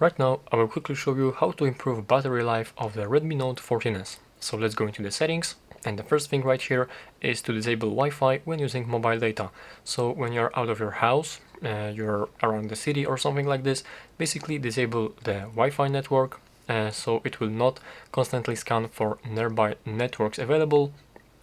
Right now, I will quickly show you how to improve battery life of the Redmi Note 14s. So let's go into the settings, and the first thing right here is to disable Wi-Fi when using mobile data. So when you're out of your house, you're around the city or something like this, basically disable the Wi-Fi network, so it will not constantly scan for nearby networks available,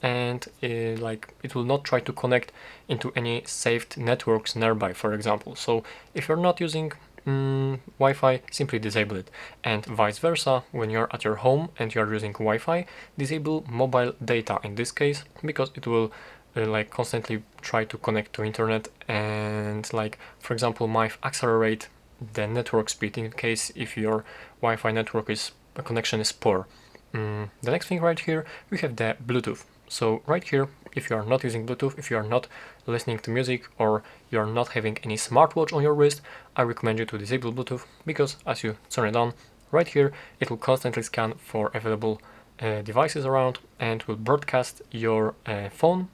and it will not try to connect into any saved networks nearby, for example. So if you're not using Wi-Fi, simply disable it, and vice versa. When you're at your home and you're using Wi-Fi, disable mobile data in this case, because it will constantly try to connect to internet, and for example might accelerate the network speed in case if your Wi-Fi network connection is poor. The next thing right here, we have the Bluetooth. So right here, if you are not using Bluetooth, if you are not listening to music, or you are not having any smartwatch on your wrist, I recommend you to disable Bluetooth, because as you turn it on, right here, it will constantly scan for available devices around and will broadcast your phone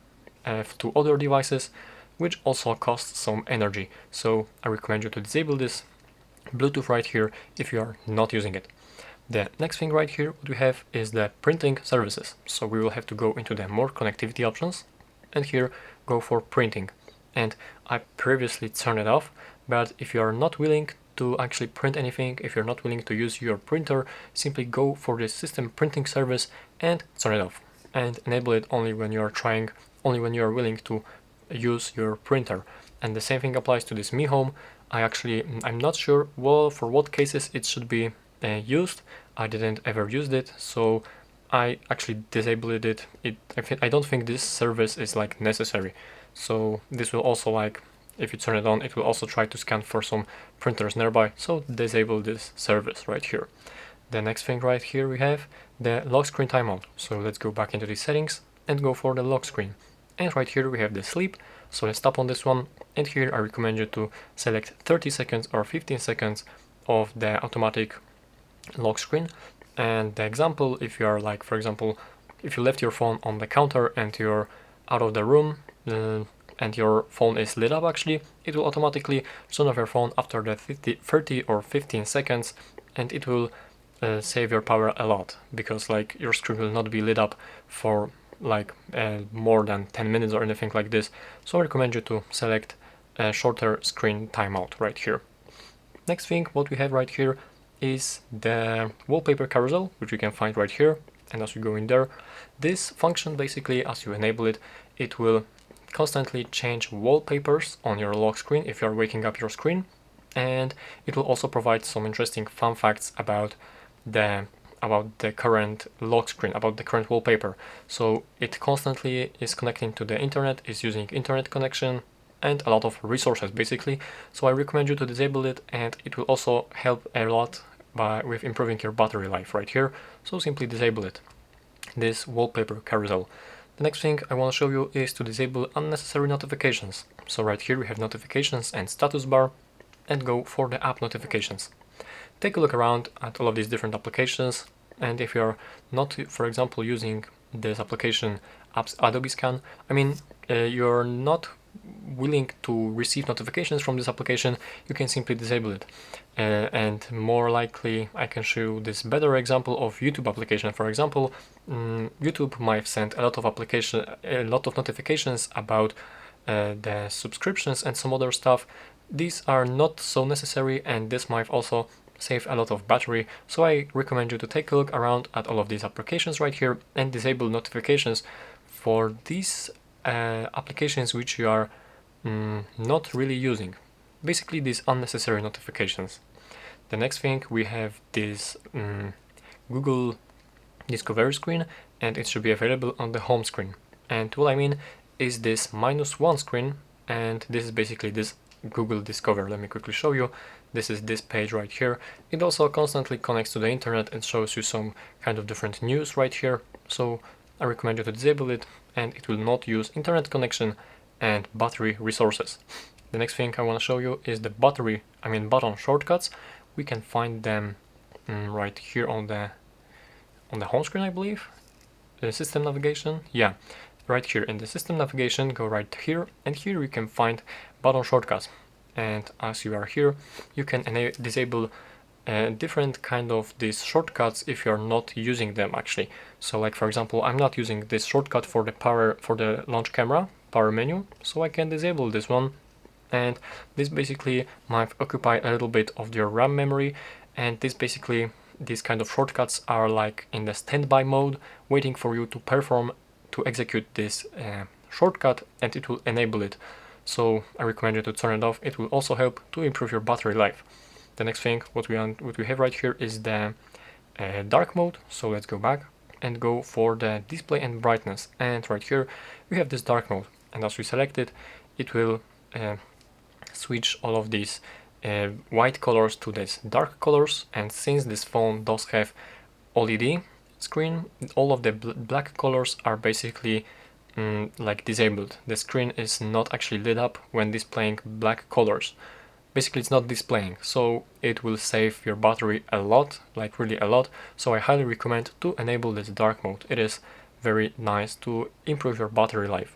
to other devices, which also costs some energy. So I recommend you to disable this Bluetooth right here if you are not using it. The next thing right here what we have is the printing services. So we will have to go into the more connectivity options, and here go for printing. And I previously turned it off, but if you are not willing to actually print anything, if you're not willing to use your printer, simply go for the system printing service and turn it off, and enable it only when you are willing to use your printer. And the same thing applies to this Mi Home. I'm not sure for what cases it should be used. I didn't ever use it, so I actually disabled it. I don't think this service is necessary. So this will also if you turn it on, it will also try to scan for some printers nearby. So disable this service right here. The next thing right here we have the lock screen timeout. So let's go back into the settings and go for the lock screen. And right here we have the sleep. So let's tap on this one, and here I recommend you to select 30 seconds or 15 seconds of the automatic lock screen. And the example, if you are for example, if you left your phone on the counter and you're out of the room and your phone is lit up, actually it will automatically turn off your phone after the 30 or 15 seconds, and it will save your power a lot, because your screen will not be lit up for more than 10 minutes or anything like this. So I recommend you to select a shorter screen timeout right here. Next thing what we have right here is the wallpaper carousel, which you can find right here. And as you go in there, this function basically, as you enable it, it will constantly change wallpapers on your lock screen if you are waking up your screen, and it will also provide some interesting fun facts about the current lock screen, about the current wallpaper. So it constantly is connecting to the internet, is using internet connection and a lot of resources basically. So I recommend you to disable it, and it will also help a lot with improving your battery life right here. So simply disable it, this wallpaper carousel. The next thing I want to show you is to disable unnecessary notifications. So right here we have notifications and status bar, and go for the app notifications. Take a look around at all of these different applications, and if you're not, for example, using this application apps Adobe Scan, you're not willing to receive notifications from this application, you can simply disable it. And more likely I can show you this better example of YouTube application. For example, YouTube might send a lot of notifications about the subscriptions and some other stuff. These are not so necessary, and this might also save a lot of battery. So I recommend you to take a look around at all of these applications right here and disable notifications for these applications which you are not really using. Basically these unnecessary notifications. The next thing we have this Google Discovery screen, and it should be available on the home screen. And what I mean is this -1 screen, and this is basically this Google Discover. Let me quickly show you. This is this page right here. It also constantly connects to the internet and shows you some kind of different news right here. So I recommend you to disable it, and it will not use internet connection and battery resources. The next thing I want to show you is the button shortcuts. We can find them right here on the home screen, I believe. The system navigation, yeah, right here in the system navigation, go right here, and here you can find button shortcuts. And as you are here, you can disable different kind of these shortcuts if you're not using them actually. So like for example, I'm not using this shortcut for the launch camera power menu, so I can disable this one, and this basically might occupy a little bit of your RAM memory, and these kind of shortcuts are like in the standby mode, waiting for you to execute this shortcut, and it will enable it. So I recommend you to turn it off. It will also help to improve your battery life. The next thing what we have right here is the dark mode. So let's go back and go for the display and brightness, and right here we have this dark mode, and as we select it, it will switch all of these white colors to this dark colors. And since this phone does have OLED screen, all of the black colors are basically like disabled. The screen is not actually lit up when displaying black colors. Basically it's not displaying, so it will save your battery a lot, like really a lot. So I highly recommend to enable this dark mode. It is very nice to improve your battery life.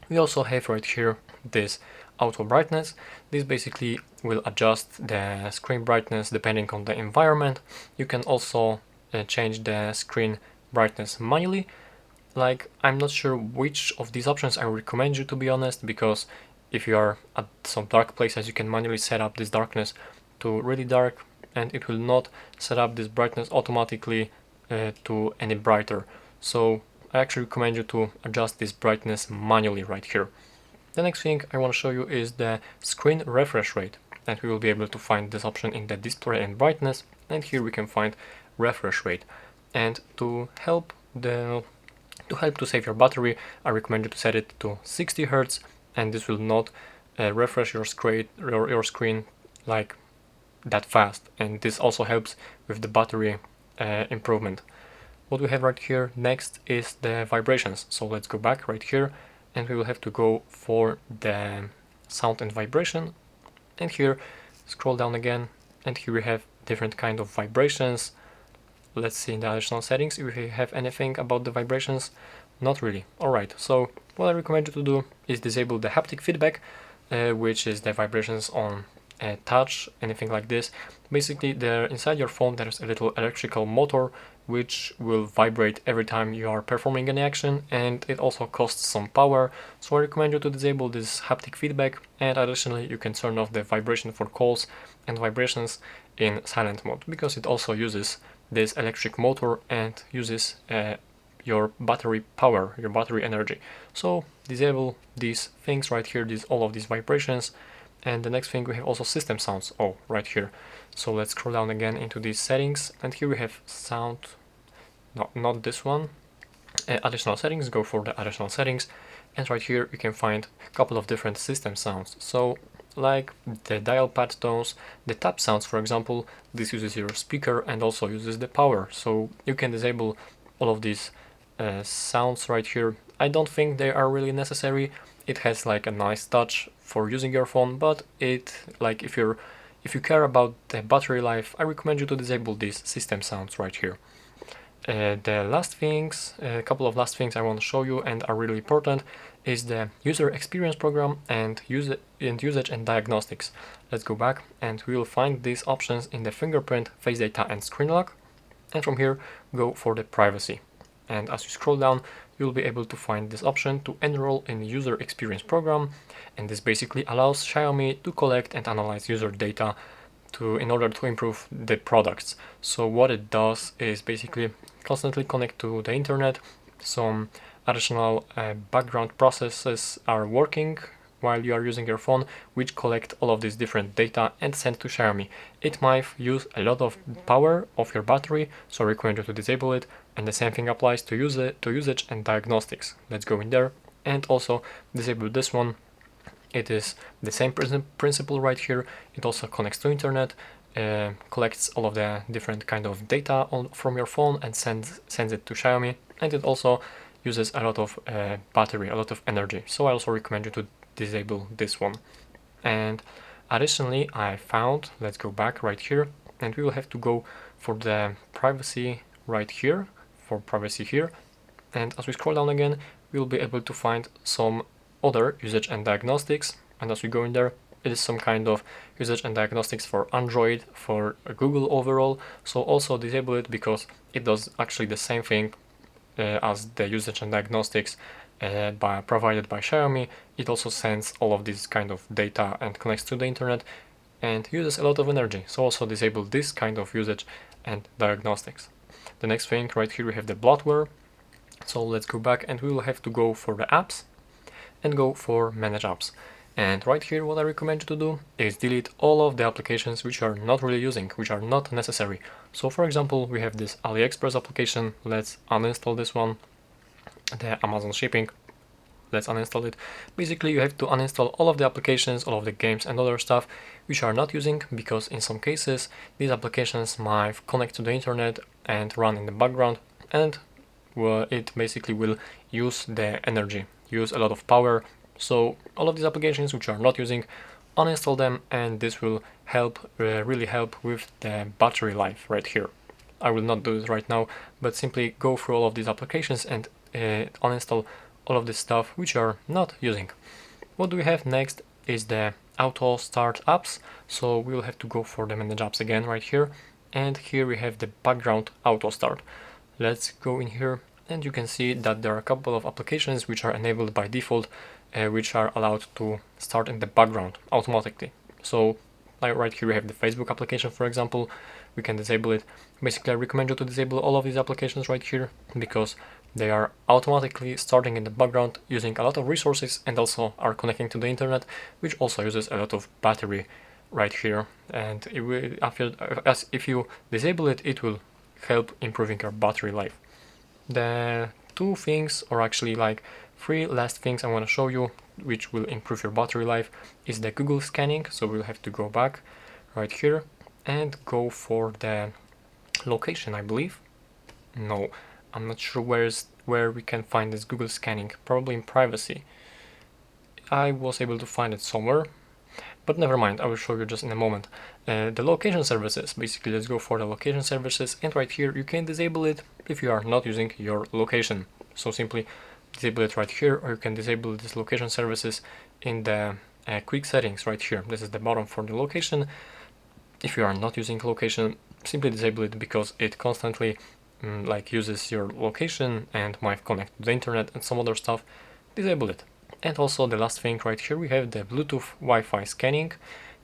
We also have right here this auto brightness. This basically will adjust the screen brightness depending on the environment. You can also change the screen brightness manually. Like, I'm not sure which of these options I recommend you, to be honest, because if you are at some dark places, you can manually set up this darkness to really dark, and it will not set up this brightness automatically to any brighter. So I actually recommend you to adjust this brightness manually right here. The next thing I want to show you is the screen refresh rate, and we will be able to find this option in the display and brightness, and here we can find refresh rate. And to help to save your battery, I recommend you to set it to 60 Hz, and this will not refresh your screen like that fast, and this also helps with the battery improvement. What we have right here next is the vibrations. So let's go back right here, and we will have to go for the sound and vibration, and here scroll down again, and here we have different kind of vibrations. Let's see in the additional settings if we have anything about the vibrations. Not really. Alright, so what I recommend you to do is disable the haptic feedback, which is the vibrations on touch, anything like this. Basically, inside your phone there's a little electrical motor which will vibrate every time you are performing any action, and it also costs some power. So I recommend you to disable this haptic feedback, and additionally you can turn off the vibration for calls and vibrations in silent mode, because it also uses this electric motor and uses your battery power, your battery energy. So disable these things right here, all of these vibrations. And the next thing, we have also system sounds, right here. So let's scroll down again into these settings, and here we have sound, no, not this one, additional settings. Go for the additional settings, and right here you can find a couple of different system sounds. So like the dial pad tones, the tap sounds, for example, this uses your speaker and also uses the power, so you can disable all of these sounds right here. I don't think they are really necessary. It has like a nice touch for using your phone, but like if you care about the battery life, I recommend you to disable these system sounds right here. The last things, a couple of last things I want to show you and are really important, is the user experience program and usage and diagnostics. Let's go back, and we will find these options in the fingerprint, face data and screen lock, and from here go for the privacy. And as you scroll down, you'll be able to find this option to enroll in user experience program, and this basically allows Xiaomi to collect and analyze user data in order to improve the products. So what it does is basically constantly connect to the internet. Some additional background processes are working while you are using your phone, which collect all of this different data and send to Xiaomi. It might use a lot of power of your battery, so I recommend you to disable it, and the same thing applies to usage and diagnostics. Let's go in there and also disable this one. It is the same principle right here. It also connects to internet, collects all of the different kind of data from your phone and sends it to Xiaomi, and it also uses a lot of battery, a lot of energy. So I also recommend you to disable this one. And additionally, I found, let's go back right here, and we will have to go for the privacy right here, and as we scroll down again, we will be able to find some other usage and diagnostics, and as we go in there, it is some kind of usage and diagnostics for Android, for Google overall. So also disable it because it does actually the same thing as the usage and diagnostics provided by Xiaomi. It also sends all of this kind of data and connects to the internet and uses a lot of energy. So also disable this kind of usage and diagnostics. The next thing right here we have the bloatware. So let's go back and we will have to go for the apps and go for manage apps. And right here what I recommend you to do is delete all of the applications which are not really using, which are not necessary. So for example, we have this AliExpress application. Let's uninstall this one. The Amazon shipping. Let's uninstall it. Basically you have to uninstall all of the applications, all of the games and other stuff which are not using, because in some cases these applications might connect to the internet and run in the background, and it basically will use the energy, use a lot of power. So all of these applications which are not using, uninstall them, and this will help, really help with the battery life right here. I will not do it right now, but simply go through all of these applications and uninstall all of this stuff which are not using. What do we have next is the auto start apps. So we will have to go for the manage apps again right here, and here we have the background auto start. Let's go in here and you can see that there are a couple of applications which are enabled by default, which are allowed to start in the background automatically. So like right here we have the Facebook application, for example. We can disable it. Basically I recommend you to disable all of these applications right here because they are automatically starting in the background, using a lot of resources, and also are connecting to the internet, which also uses a lot of battery right here. And it will, if you disable it, it will help improving your battery life. The two things, or actually like three last things I want to show you which will improve your battery life is the Google scanning. So we'll have to go back right here and go for the location, I believe. No, I'm not sure where we can find this Google scanning, probably in privacy. I was able to find it somewhere, but never mind, I will show you just in a moment. The location services, basically let's go for the location services, and right here you can disable it if you are not using your location. So simply disable it right here, or you can disable this location services in the quick settings right here. This is the bottom for the location. If you are not using location, simply disable it because it constantly like uses your location and might connect to the internet and some other stuff. Disable it. And also the last thing right here, we have the Bluetooth Wi-Fi scanning,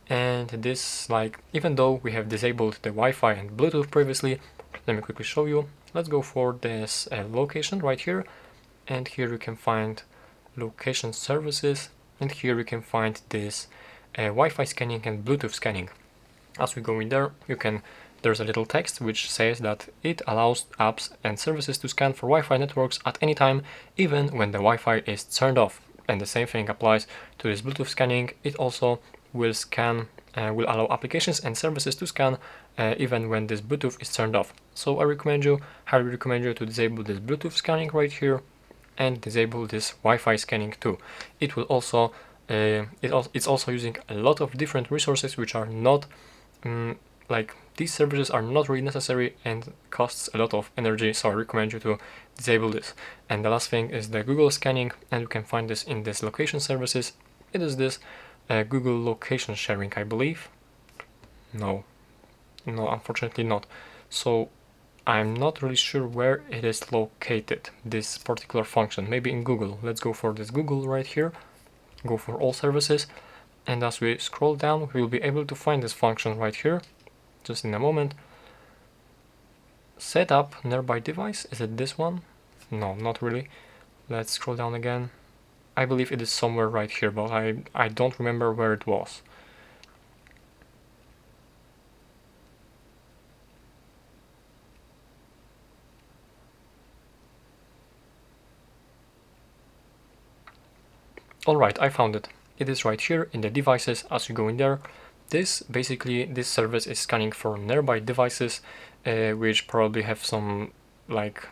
and this, like, even though we have disabled the Wi-Fi and Bluetooth previously, let me quickly show you. Let's go for this location right here, and here you can find location services, and here you can find this Wi-Fi scanning and Bluetooth scanning. As we go in there, there's a little text which says that it allows apps and services to scan for Wi-Fi networks at any time, even when the Wi-Fi is turned off. And the same thing applies to this Bluetooth scanning. It also will will allow applications and services to scan even when this Bluetooth is turned off. So I highly recommend you to disable this Bluetooth scanning right here and disable this Wi-Fi scanning too. It will also it's also using a lot of different resources which are not like, these services are not really necessary and costs a lot of energy, so I recommend you to disable this. And the last thing is the Google scanning, and you can find this in this location services. It is this Google location sharing, I believe. No, unfortunately not. So I'm not really sure where it is located, this particular function. Maybe in Google. Let's go for this Google right here. Go for all services, and as we scroll down, we will be able to find this function right here. Just in a moment. Set up nearby device. Is it this one? No, not really. Let's scroll down again. I believe it is somewhere right here, but I don't remember where it was. Alright, I found it. It is right here in the devices. As you go in there, this service is scanning for nearby devices which probably have some, like,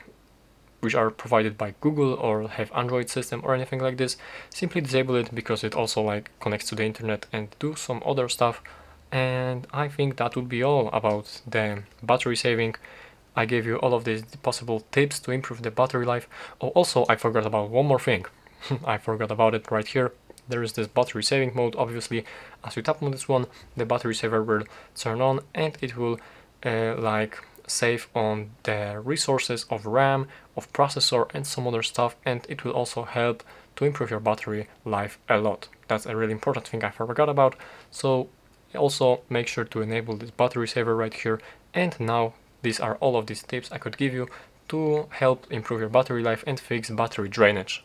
which are provided by Google or have Android system or anything like this. Simply disable it because it also like connects to the internet and do some other stuff. And I think that would be all about the battery saving. I gave you all of these possible tips to improve the battery life. Oh, also I forgot about one more thing. I forgot about it right here. there is this battery saving mode. Obviously, as you tap on this one, the battery saver will turn on, and it will like save on the resources of RAM, of processor, and some other stuff, and it will also help to improve your battery life a lot. That's a really important thing I forgot about. So also make sure to enable this battery saver right here. And now these are all of these tips I could give you to help improve your battery life and fix battery drainage.